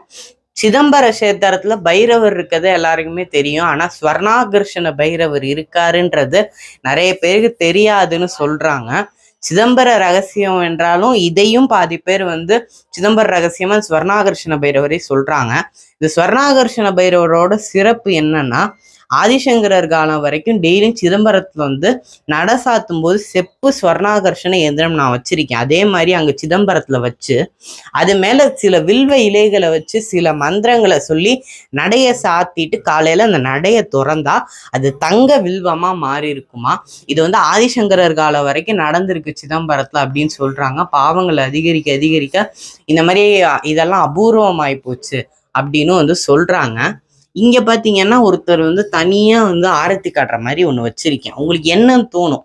Speaker 1: சிதம்பர கஷேத்திரத்துல பைரவர் இருக்கிறது எல்லாருக்குமே தெரியும். ஆனா ஸ்வர்ணாகர்ஷண பைரவர் இருக்காருன்றது நிறைய பேருக்கு தெரியாதுன்னு சொல்றாங்க. சிதம்பர ரகசியம் என்றாலும் இதையும் பாதி பேர் வந்து சிதம்பர ரகசியமா ஸ்வர்ணாகர்ஷண பைரவரை சொல்றாங்க. இந்த ஸ்வர்ணாகர்ஷண பைரவரோட சிறப்பு என்னன்னா, ஆதிசங்கரர் காலம் வரைக்கும் டெய்லியும் சிதம்பரத்துல வந்து நட சாத்தும் போது செப்பு ஸ்வர்ணாகர்ஷண இயந்திரம் நான் வச்சிருக்கேன். அதே மாதிரி அங்க சிதம்பரத்துல வச்சு அது மேல சில வில்வ இலைகளை வச்சு சில மந்திரங்களை சொல்லி நடைய சாத்திட்டு காலையில அந்த நடைய திறந்தா அது தங்க வில்வமா மாறி இருக்குமா. இது வந்து ஆதிசங்கரர் காலம் வரைக்கும் நடந்திருக்கு சிதம்பரத்துல அப்படின்னு சொல்றாங்க. பாவங்கள் அதிகரிக்க அதிகரிக்க இந்த மாதிரி இதெல்லாம் அபூர்வமாயி போச்சு அப்படின்னு வந்து சொல்றாங்க. இங்க பாத்தீங்கன்னா ஒருத்தர் வந்து தனியா வந்து ஆரத்தி காட்டுற மாதிரி ஒண்ணு வச்சிருக்கேன். உங்களுக்கு என்னன்னு தோணும்,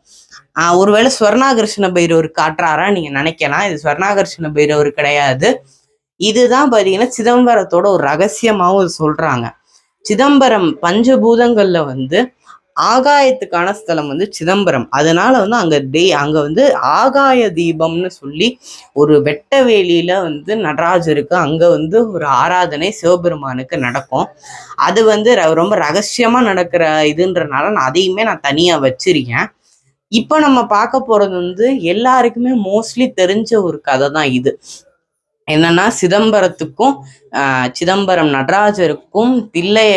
Speaker 1: ஒருவேளை ஸ்வர்ணாகர்ஷண பைரவர் காட்டுறாரா நீங்க நினைக்கலாம். இது ஸ்வர்ணாகர்ஷண பைரவர் கிடையாது. இதுதான் பாத்தீங்கன்னா சிதம்பரத்தோட ஒரு ரகசியமாவும் சொல்றாங்க. சிதம்பரம் பஞ்சபூதங்கள்ல வந்து ஆகாயத்துக்கான ஸ்தலம் வந்து சிதம்பரம். அதனால வந்து அங்க வந்து ஆகாய தீபம்னு சொல்லி ஒரு வெட்ட வேலியில வந்து நடராஜருக்கு அங்க வந்து ஒரு ஆராதனை சிவபெருமானுக்கு நடக்கும். அது வந்து ரொம்ப ரகசியமா நடக்கிற இதுன்றனால நான் அதையுமே நான் தனியா வச்சிருக்கேன். இப்ப நம்ம பார்க்க போறது வந்து எல்லாருக்குமே மோஸ்ட்லி தெரிஞ்ச ஒரு கதை தான் இது. என்னன்னா சிதம்பரத்துக்கும் சிதம்பரம் நடராஜருக்கும் தில்லைய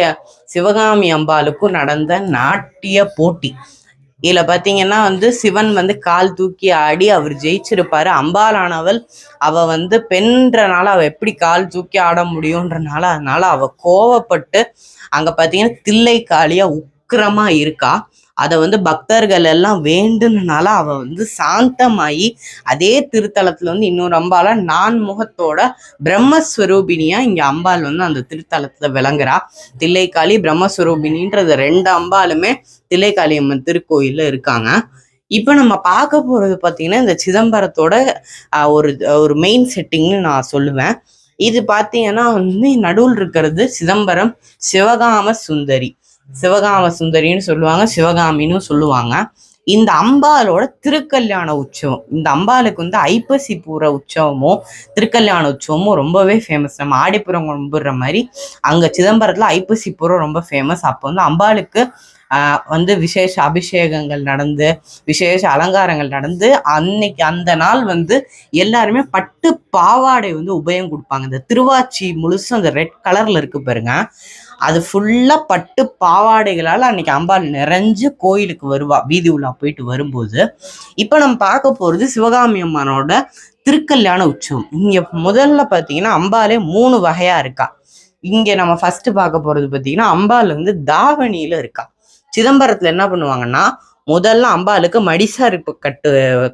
Speaker 1: சிவகாமி அம்பாளுக்கும் நடந்த நாட்டிய போட்டி. இதுல பாத்தீங்கன்னா வந்து சிவன் வந்து கால் தூக்கி ஆடி அவர் ஜெயிச்சிருப்பாரு. அம்பாலானவள் அவ வந்து பெண்ன்றனால அவ எப்படி கால் தூக்கி ஆட முடியும்ன்றனால அதனால அவ கோவப்பட்டு அங்க பாத்தீங்கன்னா தில்லை காளியா உக்கிரமா இருக்கா. அதை வந்து பக்தர்கள் எல்லாம் வேண்டுனால அவ வந்து சாந்தமாயி அதே திருத்தலத்துல வந்து இன்னொரு அம்பால நான்முகத்தோட பிரம்மஸ்வரூபினியா இங்க அம்பாள் வந்து அந்த திருத்தலத்துல விளங்குறா. தில்லைக்காளி பிரம்மஸ்வரூபினின்றது ரெண்டு அம்பாலுமே தில்லைக்காளி அம்மன் திருக்கோயில்ல இருக்காங்க. இப்ப நம்ம பார்க்க போறது பாத்தீங்கன்னா இந்த சிதம்பரத்தோட ஒரு ஒரு மெயின் செட்டிங்னு நான் சொல்லுவேன். இது பாத்தீங்கன்னா வந்து நடுவில் இருக்கிறது சிதம்பரம் சிவகாம சுந்தரி. சிவகாம சுந்தரின்னு சொல்லுவாங்க, சிவகாமின்னு சொல்லுவாங்க. இந்த அம்பாலோட திருக்கல்யாண உற்சவம், இந்த அம்பாளுக்கு வந்து ஐப்பசி பூர உற்சவமும் திருக்கல்யாண உற்சவமும் ரொம்பவே ஃபேமஸ். நம்ம ஆடிப்புறம் கும்பிடுற மாதிரி அங்க சிதம்பரத்துல ஐப்பசி பூரம் ரொம்ப ஃபேமஸ். அப்போ வந்து அம்பாளுக்கு வந்து விசேஷ அபிஷேகங்கள் நடந்து விசேஷ அலங்காரங்கள் நடந்து அன்னைக்கு அந்த நாள் வந்து எல்லாருமே பட்டு பாவாடை வந்து உபயம் கொடுப்பாங்க. இந்த திருவாச்சி முழுசும் அந்த ரெட் கலர்ல இருக்கு பாருங்க, அது ஃபுல்லா பட்டு பாவாடைகளால அன்னைக்கு அம்பாள் நிறைஞ்சு கோயிலுக்கு வருவா வீதி உலா போயிட்டு வரும்போது. இப்ப நம்ம பார்க்க போறது சிவகாமி அம்மனோட திருக்கல்யாண உற்சவம். இங்க முதல்ல பாத்தீங்கன்னா அம்பாலே 3 வகையா இருக்கா. இங்க நம்ம ஃபர்ஸ்ட் பார்க்க போறது பாத்தீங்கன்னா அம்பாள் வந்து தாவணியில இருக்கா. சிதம்பரத்துல என்ன பண்ணுவாங்கன்னா முதல்ல அம்பாளுக்கு மடிசாரிப்பு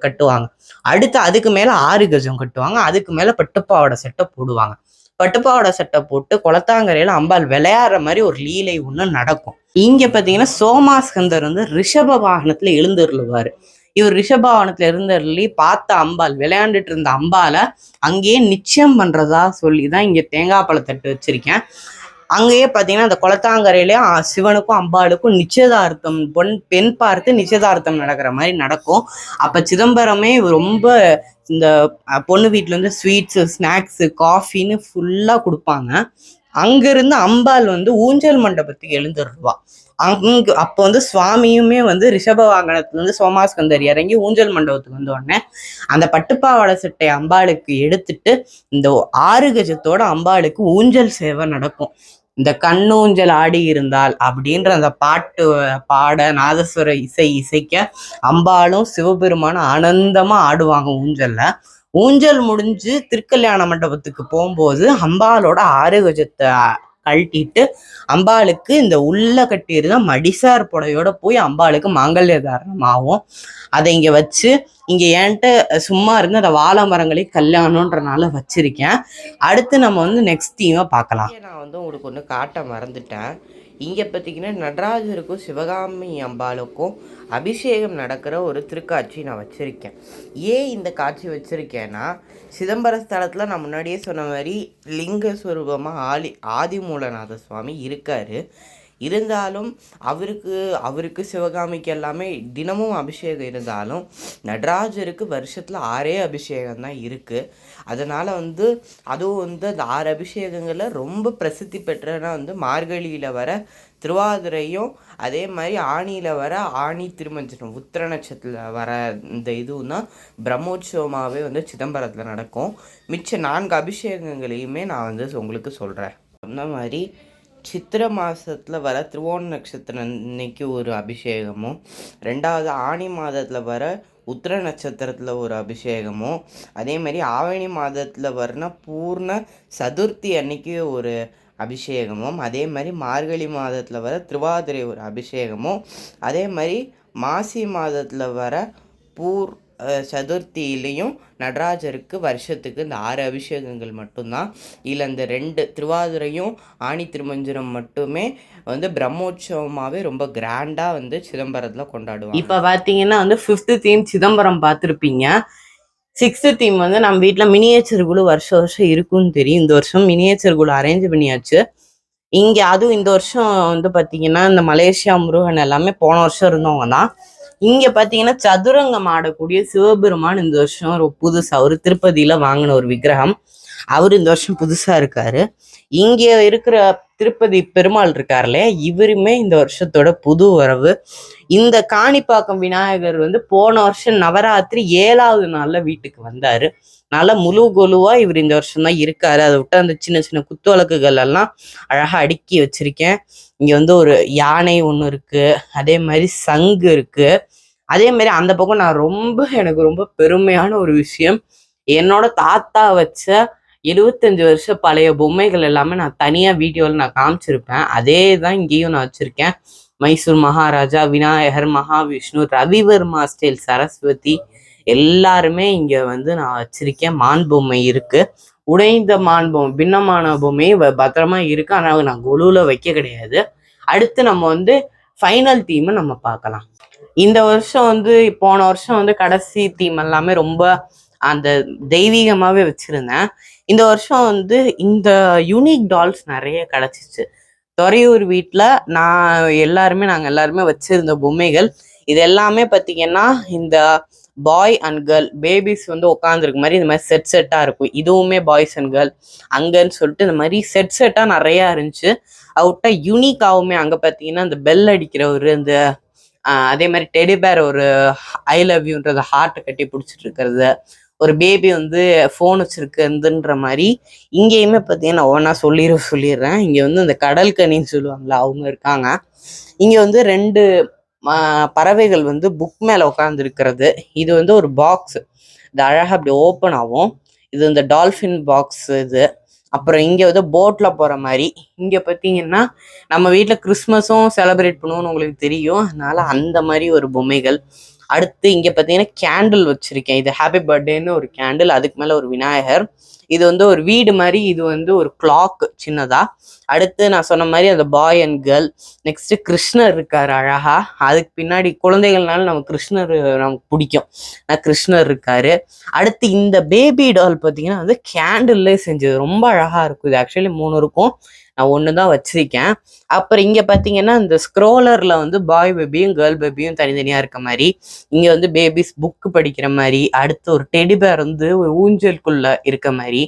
Speaker 1: கட்டுவாங்க. அடுத்து அதுக்கு மேல 6 கஜம் கட்டுவாங்க. அதுக்கு மேல பட்டுப்பாவோட செட்டை போடுவாங்க. பட்டுப்பாவோட சட்டை போட்டு குளத்தாங்கரையில அம்பாள் விளையாடுற மாதிரி ஒரு லீலை ஒண்ணு நடக்கும். இங்க பாத்தீங்கன்னா சோமாஸ்கந்தர் வந்து ரிஷப வாகனத்துல எழுந்தருளுவாரு. இவர் ரிஷப வாகனத்துல எழுந்தருளி பார்த்த அம்பாள் விளையாண்டுட்டு இருந்த அம்பாலை அங்கேயே நிச்சயம் பண்றதா சொல்லிதான் இங்க தேங்காய் பழத்தட்டு வச்சிருக்கேன். அங்கேயே பாத்தீங்கன்னா அந்த குளத்தாங்கரையிலேயே சிவனுக்கும் அம்பாளுக்கும் நிச்சயதார்த்தம் பெண் பார்த்து நிச்சயதார்த்தம் நடக்கிற மாதிரி நடக்கும். அப்ப சிதம்பரமே ரொம்ப இந்த பொண்ணு வீட்டுல இருந்து ஸ்வீட்ஸ் ஸ்நாக்ஸ் காஃபின்னு ஃபுல்லா கொடுப்பாங்க. அங்கிருந்து அம்பாள் வந்து ஊஞ்சல் மண்டபத்துக்கு எழுந்துருவா. அப்போ வந்து சுவாமியுமே வந்து ரிஷப வாகனத்துல இருந்து சோமாஸ்கந்தர் இறங்கி ஊஞ்சல் மண்டபத்துக்கு வந்த உடனே அந்த பட்டுப்பாவாடை சட்டை அம்பாளுக்கு எடுத்துட்டு இந்த 6 கஜத்தோட அம்பாளுக்கு ஊஞ்சல் சேவை நடக்கும். இந்த கண்ணூஞ்சல் ஆடி இருந்தால் அப்படின்ற அந்த பாட்டு பாட நாதஸ்வர இசைக்க அம்பாளும் சிவபெருமானும் ஆனந்தமா ஆடுவாங்க ஊஞ்சல்ல. ஊஞ்சல் முடிஞ்சு திருக்கல்யாண மண்டபத்துக்கு போகும்போது அம்பாலோட 6 கஜத்தை கழட்டிட்டு அம்பாளுக்கு இந்த உள்ள கட்டியிருந்த மடிசார் புடவையோட போய் அம்பாளுக்கு மாங்கல்ய தாரணம் ஆகும். அதை இங்கே வச்சு இங்கே என்கிட்ட சும்மா இருந்து அந்த வாழை மரங்களே கல்யாணன்றனால வச்சிருக்கேன். அடுத்து நம்ம வந்து நெக்ஸ்ட் தீமை பார்க்கலாம். நான் வந்து உங்களுக்கு ஒன்று காட்ட மறந்துட்டேன். இங்கே பார்த்தீங்கன்னா நடராஜருக்கும் சிவகாமி அம்பாளுக்கும் அபிஷேகம் நடக்கிற ஒரு திருக்காட்சி நான் வச்சுருக்கேன். ஏன் இந்த காட்சி வச்சுருக்கேன்னா, சிதம்பர ஸ்தலத்தில் நான் முன்னாடியே சொன்ன மாதிரி லிங்க ஸ்வரூபமாக ஆதிமூலநாத சுவாமி இருக்கார். இருந்தாலும் அவருக்கு சிவகாமிக்கு எல்லாமே தினமும் அபிஷேகம் இருந்தாலும் நடராஜருக்கு வருஷத்தில் 6 அபிஷேகம் தான் இருக்குது. அதனால் வந்து அதுவும் வந்து அந்த 6 அபிஷேகங்களில் ரொம்ப பிரசித்தி பெற்றனா வந்து மார்கழியில் வர திருவாதிரையும் அதே மாதிரி ஆணியில் வர ஆணி திருமஞ்சனம் உத்திர நட்சத்திரத்தில் வர இந்த இதுவும் தான் பிரம்மோற்சவமாகவே வந்து சிதம்பரத்தில் நடக்கும். மிச்ச 4 அபிஷேகங்களையுமே நான் வந்து உங்களுக்கு சொல்கிறேன். அந்த மாதிரி சித்திரை மாதத்தில் வர திருவோண நட்சத்திரம் அன்னைக்கு ஒரு அபிஷேகமும், 2வது ஆணி மாதத்தில் வர உத்திர நட்சத்திரத்தில் ஒரு அபிஷேகமும், அதே மாதிரி ஆவணி மாதத்தில் வரனா பூர்ண சதுர்த்தி அன்னைக்கு ஒரு அபிஷேகமும், அதே மாதிரி மார்கழி மாதத்தில் வர திருவாதிரை ஒரு அபிஷேகமும், அதே மாதிரி மாசி மாதத்தில் வர சதுர்த்தியிலையும் நடராஜருக்கு வருஷத்துக்கு இந்த 6 அபிஷேகங்கள் மட்டும்தான். இல்லை இந்த 2 திருவாதிரையும் ஆணி திருமஞ்சனம் மட்டுமே வந்து பிரம்மோற்சவமாகவே ரொம்ப கிராண்டாக வந்து சிதம்பரத்தில் கொண்டாடுவாங்க. இப்போ பார்த்தீங்கன்னா வந்து 5th தீம் சிதம்பரம் பார்த்துருப்பீங்க. 6th தீம் வந்து நம்ம வீட்டில் மினியேச்சர் குழு வருஷம் இருக்குன்னு தெரியும். இந்த வருஷம் மினியேச்சர் குழு அரேஞ்ச் பண்ணியாச்சு. இங்கே அதுவும் இந்த வருஷம் வந்து பார்த்தீங்கன்னா இந்த மலேசியா முருகன் எல்லாமே போன வருஷம் இருந்தவங்க தான். இங்க பாத்தீங்கன்னா சதுரங்கம் ஆடக்கூடிய சிவபெருமான் இந்த வருஷம் ஒரு புதுசா ஒரு திருப்பதியில வாங்கின ஒரு விக்கிரகம். அவரு இந்த வருஷம் புதுசா இருக்காரு. இங்க இருக்கிற திருப்பதி பெருமாள் இருக்காருல்லையா, இவருமே இந்த வருஷத்தோட புது வரவு. இந்த காணிப்பாக்கம் விநாயகர் வந்து போன வருஷம் நவராத்திரி 7வது நாள்ல வீட்டுக்கு வந்தாரு. நல்ல முழு கொலுவா இவர் இந்த வருஷம் தான் இருக்காரு. அதை விட்டு அந்த சின்ன சின்ன குத்துவழக்குகள் எல்லாம் அழகா அடுக்கி வச்சிருக்கேன். இங்க வந்து ஒரு யானை ஒண்ணு இருக்கு, அதே மாதிரி சங்கு இருக்கு. அதே மாதிரி அந்த பக்கம் எனக்கு ரொம்ப பெருமையான ஒரு விஷயம், என்னோட தாத்தா வச்ச 75 வருஷம் பழைய பொம்மைகள் எல்லாமே நான் தனியா வீடியோவில் நான் காமிச்சிருப்பேன். அதே தான் இங்கேயும் நான் வச்சிருக்கேன். மைசூர் மகாராஜா, விநாயகர், மகாவிஷ்ணு, ரவிவர்மா ஸ்டைல் சரஸ்வதி எல்லாருமே இங்க வந்து நான் வச்சிருக்கேன். மான் பொம்மை இருக்கு, உடைந்த மான் பொம்மை, பின்னமான பொம்மையை பத்திரமா இருக்கு. ஆனால் நான் கொலுவில் வைக்க கிடையாது. அடுத்து நம்ம வந்து ஃபைனல் தீமை நம்ம பார்க்கலாம். இந்த வருஷம் வந்து போன வருஷம் வந்து கடைசி தீம் எல்லாமே ரொம்ப அந்த தெய்வீகமாகவே வச்சிருந்தேன். இந்த வருஷம் வந்து இந்த யூனிக் டால்ஸ் நிறைய கிடைச்சிச்சு. துறையூர் வீட்டில் நாங்கள் எல்லாருமே வச்சிருந்த பொம்மைகள் இது எல்லாமே பார்த்தீங்கன்னா இந்த பாய் அண்ட் கேர்ள் பேபிஸ் வந்து உட்காந்துருக்க மாதிரி இந்த மாதிரி செட்டாக இருக்கும். இதுவுமே பாய்ஸ் அண்ட் கேர்ள் அங்கன்னு சொல்லிட்டு இந்த மாதிரி செட்டாக நிறையா இருந்துச்சு. அவுட்டா யூனிக்காகவுமே அங்கே பார்த்தீங்கன்னா இந்த பெல் அடிக்கிறவர், இந்த அதே மாதிரி டெடிபேர் ஒரு ஐ லவ் யூன்றது ஹார்ட்டை கட்டி பிடிச்சிட்டு இருக்கிறது, ஒரு பேபி வந்து ஃபோன் வச்சிருக்குன்ற மாதிரி இங்கேயுமே பார்த்தீங்கன்னா ஒவ்வொன்றா சொல்லிடுறேன். இங்கே வந்து இந்த கடல் கனின்னு சொல்லுவாங்களா அவங்க இருக்காங்க. இங்கே வந்து 2 பறவைகள் வந்து புக் மேலே உட்காந்து இருக்கிறது. இது வந்து ஒரு பாக்ஸ், இது அழகாக அப்படி ஓப்பன் ஆகும். இது இந்த டால்ஃபின் பாக்ஸ் இது. அப்புறம் இங்கே வந்து போட்டில் போகிற மாதிரி. இங்கே பார்த்தீங்கன்னா நம்ம வீட்டில் கிறிஸ்மஸும் செலிப்ரேட் பண்ணுவோம்னு உங்களுக்கு தெரியும், அதனால அந்த மாதிரி ஒரு பொம்மைகள். அடுத்து இங்கே பார்த்தீங்கன்னா கேண்டில் வச்சுருக்கேன். இது ஹாப்பி பர்த்டேன்னு ஒரு கேண்டில், அதுக்கு மேலே ஒரு விநாயகர். இது வந்து ஒரு வீடு மாதிரி, இது வந்து ஒரு கிளாக் சின்னதா. அடுத்து நான் சொன்ன மாதிரி அந்த பாய் அண்ட் கேர்ள். நெக்ஸ்ட் கிருஷ்ணர் இருக்காரு அழகா, அதுக்கு பின்னாடி குழந்தைகள்னால நமக்கு கிருஷ்ணர் நமக்கு பிடிக்கும், கிருஷ்ணர் இருக்காரு. அடுத்து இந்த பேபி டால் பார்த்தீங்கன்னா வந்து கேண்டில்லே செஞ்சது, ரொம்ப அழகா இருக்கும். இது ஆக்சுவலி 3 இருக்கும், நான் 1 தான் வச்சிருக்கேன். அப்புறம் இங்க பாத்தீங்கன்னா இந்த ஸ்க்ரோலர்ல வந்து பாய் பேபியும் கேர்ள் பேபியும் தனித்தனியா இருக்க மாதிரி, இங்க வந்து பேபிஸ் புக் படிக்கிற மாதிரி, அடுத்து ஒரு டெடிபேர் வந்து ஒரு ஊஞ்சலுக்குள்ள இருக்க மாதிரி,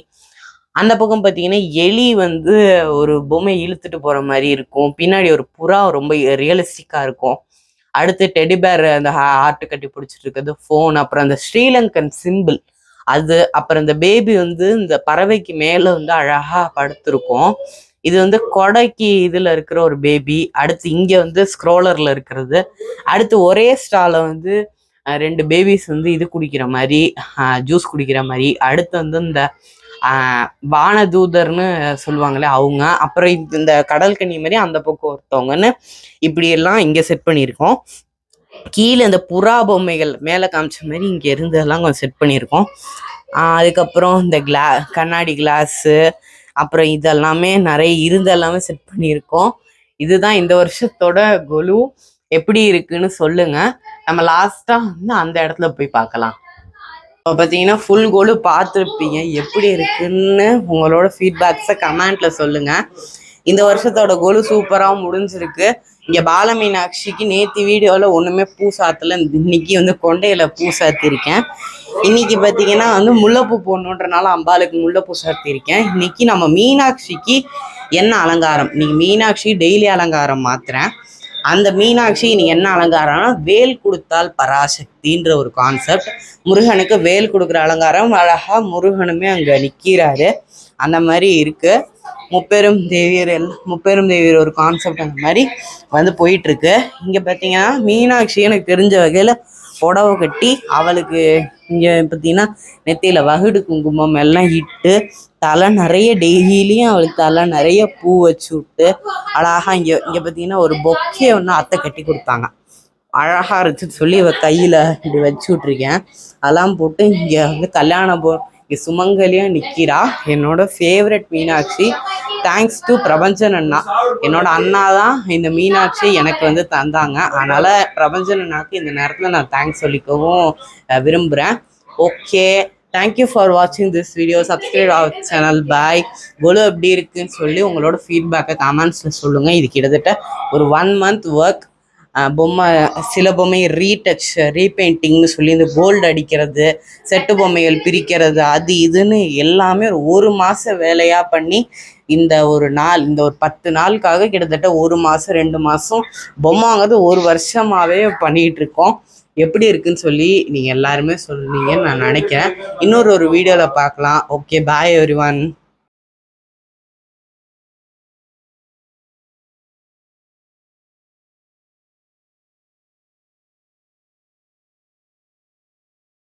Speaker 1: அந்த பக்கம் பார்த்தீங்கன்னா எலி வந்து ஒரு பொம்மை இழுத்துட்டு போற மாதிரி இருக்கும், பின்னாடி ஒரு புறா ரொம்ப ரியலிஸ்டிக்கா இருக்கும். அடுத்து டெடிபேர் அந்த ஹார்ட் கட்டி பிடிச்சிட்டு இருக்கிறது, ஃபோன், அப்புறம் அந்த ஸ்ரீலங்கன் சிம்பிள் அது, அப்புறம் இந்த பேபி வந்து இந்த பறவைக்கு மேல வந்து அழகா படுத்திருக்கும். இது வந்து கொடைக்கு இதுல இருக்கிற ஒரு பேபி. அடுத்து இங்க வந்து ஸ்க்ரோலர்ல இருக்கிறது. அடுத்து ஒரே ஸ்டால வந்து 2 பேபிஸ் வந்து இது குடிக்கிற மாதிரி, ஜூஸ் குடிக்கிற மாதிரி. அடுத்து வந்து இந்த வானதூதர்னு சொல்லுவாங்களே அவங்க, அப்புறம் இந்த கடல் கன்னி மாதிரி அந்த பக்கம் ஒருத்தவங்கன்னு இப்படியெல்லாம் இங்கே செட் பண்ணியிருக்கோம். கீழே இந்த புறா பொம்மைகள் மேலே காமிச்ச மாதிரி இங்கே இருந்ததெல்லாம் கொஞ்சம் செட் பண்ணியிருக்கோம். அதுக்கப்புறம் இந்த கண்ணாடி கிளாஸு, அப்புறம் இதெல்லாமே நிறைய இருந்தெல்லாமே செட் பண்ணியிருக்கோம். இதுதான் இந்த வருஷத்தோட கொலு. எப்படி இருக்குன்னு சொல்லுங்க. நம்ம லாஸ்டா வந்து அந்த இடத்துல போய் பார்க்கலாம். இப்போ பார்த்தீங்கன்னா ஃபுல் கொலு பார்த்துருப்பீங்க. எப்படி இருக்குன்னு உங்களோட ஃபீட்பேக்ஸை கமெண்ட்ல சொல்லுங்க. இந்த வருஷத்தோட கொலு சூப்பராக முடிஞ்சிருக்கு. இங்கே பாலமீனாட்சிக்கு நேற்று வீடியோவில் ஒன்றுமே பூ சாத்தலை, இன்னைக்கு வந்து கொண்டையில் பூ சாத்திருக்கேன். இன்னைக்கு பார்த்தீங்கன்னா வந்து முல்லைப்பூ போடணுன்றனால அம்பாளுக்கு முல்லைப்பூ சாத்திருக்கேன். இன்னைக்கு நம்ம மீனாட்சிக்கு என்ன அலங்காரம், இன்னைக்கு மீனாட்சி டெய்லி அலங்காரம் மாத்துறேன். அந்த மீனாட்சி இன்னைக்கு என்ன அலங்காரம்னா வேல் கொடுத்தால் பராசக்தின்ற ஒரு கான்செப்ட். முருகனுக்கு வேல் கொடுக்குற அலங்காரம், அழகா முருகனுமே அங்கே நிற்கிறாரு. அந்த மாதிரி இருக்கு. முப்பெரும் தேவியர் ஒரு கான்செப்ட் அந்த மாதிரி வந்து போயிட்டு இருக்கு. இங்க பார்த்தீங்கன்னா மீனாட்சி எனக்கு தெரிஞ்ச வகையில புடவை கட்டி அவளுக்கு இங்க பார்த்தீங்கன்னா நெத்தியில வகுடு குங்குமம் எல்லாம் இட்டு தலை நிறைய டெய்லியும் அவளுக்கு தலை நிறைய பூ வச்சு விட்டு அழகா இங்க பார்த்தீங்கன்னா ஒரு பொக்கே ஒன்று அத்தை கட்டி கொடுத்தாங்க. அழகா இருந்துச்சுன்னு சொல்லி அவ கையில இப்படி வச்சு விட்டுருக்கேன். அதெல்லாம் போட்டு இங்க வந்து கல்யாணம் இங்கே சுமங்கலியா நிற்கிறா என்னோட favourite Meenakshi. Thanks to Prabanjan அண்ணா. என்னோட அண்ணா தான் இந்த மீனாட்சி எனக்கு வந்து தந்தாங்க. அதனால பிரபஞ்சன் அண்ணாக்கு இந்த நேரத்தில் நான் தேங்க்ஸ் சொல்லிக்கவும் விரும்புகிறேன். ஓகே, தேங்க்யூ ஃபார் வாட்சிங் this video. Subscribe our channel. Bye. Kolu எப்படி இருக்குன்னு சொல்லி உங்களோட ஃபீட்பேக்கை கமெண்ட்ஸில் சொல்லுங்கள். இது கிட்டத்தட்ட ஒரு 1 month ஒர்க். சில பொம்மை ரீடச் ரீபெயிண்டிங்னு சொல்லி இந்த கோல்டு அடிக்கிறது, செட்டு பொம்மைகள் பிரிக்கிறது, அது இதுன்னு எல்லாமே ஒரு மாதம் வேலையாக பண்ணி இந்த ஒரு 10 நாளுக்காக கிட்டத்தட்ட 1 மாதம் 2 மாதம் பொம்மை வாங்கிறது 1 வருஷமாகவே பண்ணிகிட்டு இருக்கோம். எப்படி இருக்குன்னு சொல்லி நீங்கள் எல்லாருமே சொன்னீங்கன்னு நான் நினைக்கிறேன். இன்னொரு வீடியோவில் பார்க்கலாம். ஓகே, பாய் எவ்ரிவன்.